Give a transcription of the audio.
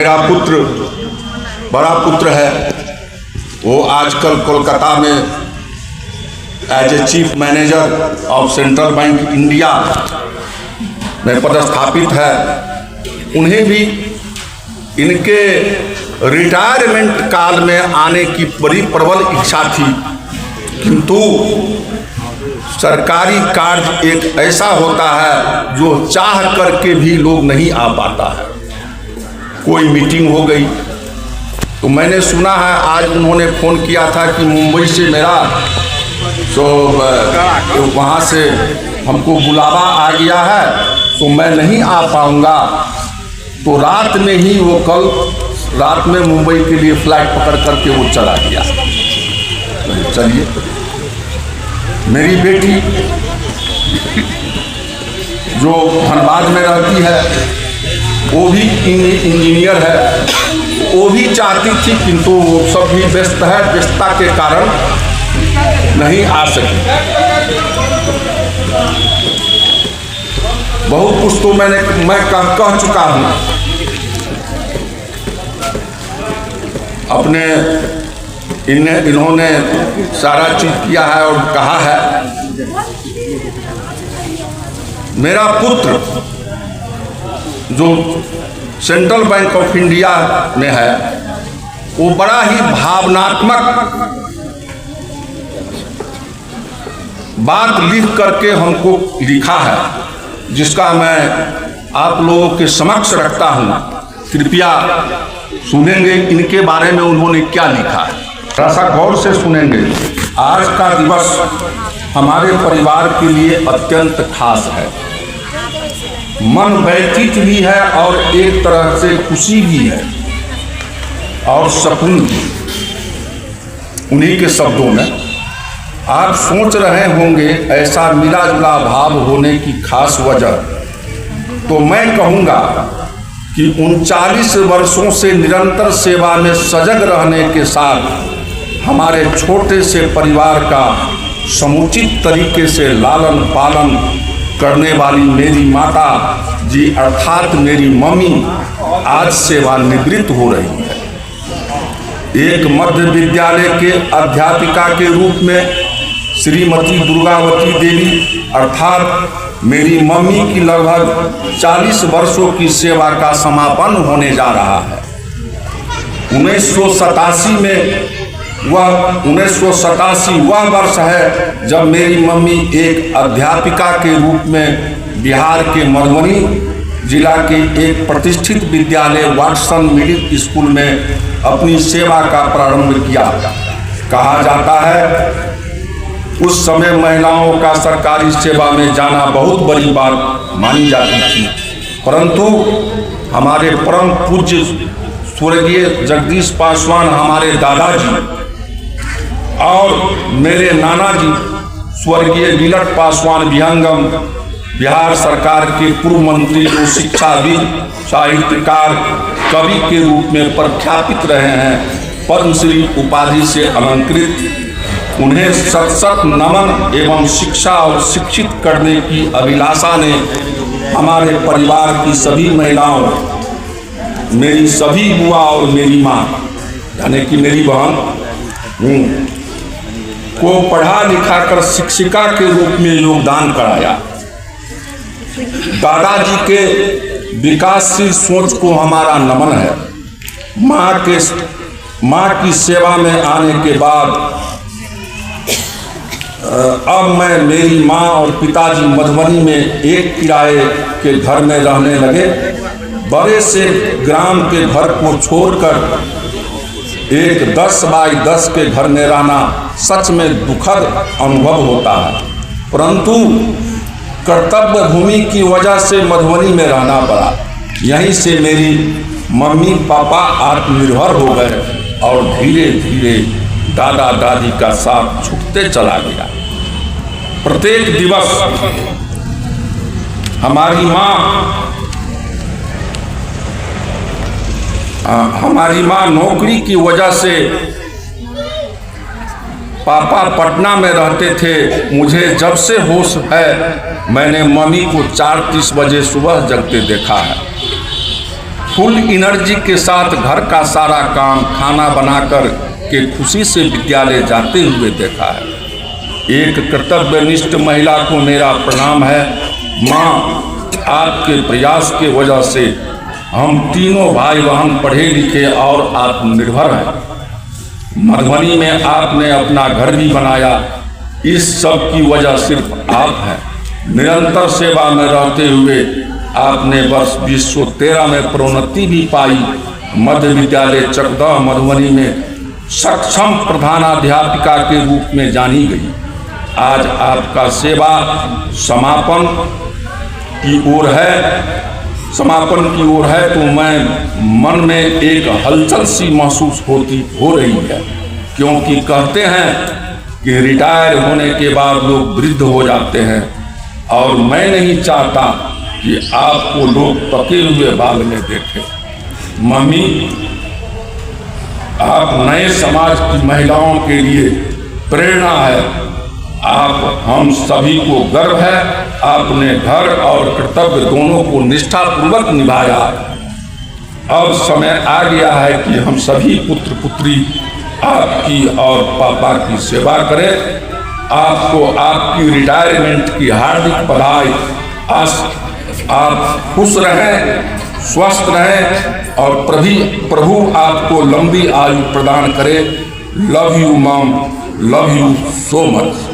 मेरा पुत्र बड़ा पुत्र है, वो आजकल कोलकाता में as a chief manager of central bank India में पदस्थापित है। उन्हें भी इनके रिटायरमेंट काल में आने की बड़ी प्रबल इच्छा थी, किंतु सरकारी कार्य एक ऐसा होता है जो चाह करके भी लोग नहीं आ पाता है। कोई मीटिंग हो गई तो मैंने सुना है आज उन्होंने फ़ोन किया था कि मुंबई से मेरा वहाँ से हमको बुलावा आ गया है तो मैं नहीं आ पाऊँगा। तो रात में ही वो कल रात में मुंबई के लिए फ्लाइट पकड़ करके वो चला गया। चलिए, मेरी बेटी जो धनबाद में रहती है वो भी इंजीनियर है, वो भी चाहती थी, किंतु वो सब भी व्यस्त है, व्यस्तता के कारण नहीं आ सकी। बहुत कुछ तो मैं कह चुका हूँ अपने, इन्होंने सारा चीज किया है और कहा है। मेरा पुत्र जो सेंट्रल बैंक ऑफ इंडिया में है वो बड़ा ही भावनात्मक बात लिख करके हमको लिखा है, जिसका मैं आप लोगों के समक्ष रखता हूँ। कृपया सुनेंगे इनके बारे में उन्होंने क्या लिखा है, थोड़ा सा गौर से सुनेंगे। आज का दिवस हमारे परिवार के लिए अत्यंत खास है, मन व्यथित भी है और एक तरह से खुशी भी है और सकून भी। उन्हीं के शब्दों में आप सोच रहे होंगे ऐसा मिला जुला भाव होने की खास वजह, तो मैं कहूँगा कि 39 वर्षों से निरंतर सेवा में सजग रहने के साथ हमारे छोटे से परिवार का समुचित तरीके से लालन पालन करने वाली मेरी माता जी अर्थात मेरी मम्मी आज सेवानिवृत्त हो रही है। एक मध्य विद्यालय के अध्यापिका के रूप में श्रीमती दुर्गावती देवी अर्थात मेरी मम्मी की लगभग 40 वर्षों की सेवा का समापन होने जा रहा है। 1987 में वह वर्ष है जब मेरी मम्मी एक अध्यापिका के रूप में बिहार के मधुबनी जिला के एक प्रतिष्ठित विद्यालय वाटसन मिडिल स्कूल में अपनी सेवा का प्रारंभ किया। कहा जाता है उस समय महिलाओं का सरकारी सेवा में जाना बहुत बड़ी बात मानी जाती थी, परंतु हमारे परम पूज्य स्वर्गीय जगदीश पासवान हमारे दादाजी और मेरे नाना जी स्वर्गीय विलट पासवान विहंगम बिहार सरकार के पूर्व मंत्री जो शिक्षाविद साहित्यकार कवि के रूप में प्रख्यापित रहे हैं, पद्मश्री उपाधि से अलंकृत। उन्हें सत नमन एवं शिक्षा और शिक्षित करने की अभिलाषा ने हमारे परिवार की सभी महिलाओं, मेरी सभी बुआ और मेरी माँ यानी कि मेरी बहन को पढ़ा लिखा कर शिक्षिका के रूप में योगदान कराया। दादाजी के विकासशील सोच को हमारा नमन है। माँ की सेवा में आने के बाद अब मैं मेरी माँ और पिताजी मधुबनी में एक किराए के घर में रहने लगे। बड़े से ग्राम के घर को छोड़कर एक 10 बाई 10 के घर में रहना सच में दुखद अनुभव होता है, परंतु कर्तव्य भूमि की वजह से मधुबनी में रहना पड़ा। यहीं से मेरी मम्मी पापा आत्मनिर्भर हो गए और धीरे धीरे दादा दादी का साथ छूटते चला गया। प्रत्येक दिवस हमारी माँ नौकरी की वजह से पापा पटना में रहते थे। मुझे जब से होश है मैंने मम्मी को 4:30 बजे सुबह जगते देखा है। फुल एनर्जी के साथ घर का सारा काम खाना बनाकर के खुशी से विद्यालय जाते हुए देखा है। एक कर्तव्यनिष्ठ महिला को मेरा प्रणाम है। माँ, आपके प्रयास के वजह से हम तीनों भाई बहन पढ़े लिखे और आत्मनिर्भर हैं। मधुबनी में आपने अपना घर भी बनाया, इस सब की वजह सिर्फ आप हैं। निरंतर सेवा में रहते हुए आपने वर्ष 2013 में प्रोन्नति भी पाई। मध्य विद्यालय चकदह मधुबनी में सक्षम प्रधानाध्यापिका के रूप में जानी गई। आज आपका सेवा समापन की ओर है तो मैं मन में एक हलचल सी महसूस हो रही है, क्योंकि कहते हैं कि रिटायर होने के बाद लोग वृद्ध हो जाते हैं, और मैं नहीं चाहता कि आपको लोग पके हुए बाल में देखें। मम्मी, आप नए समाज की महिलाओं के लिए प्रेरणा है। आप हम सभी को गर्व है, आपने घर और कर्तव्य दोनों को निष्ठापूर्वक निभाया। अब समय आ गया है कि हम सभी पुत्र पुत्री आपकी और पापा की सेवा करें। आपको आपकी रिटायरमेंट की हार्दिक बधाई। आप खुश रहें, स्वस्थ रहें और प्रभु आपको लंबी आयु प्रदान करे। Love you mom, love you so much.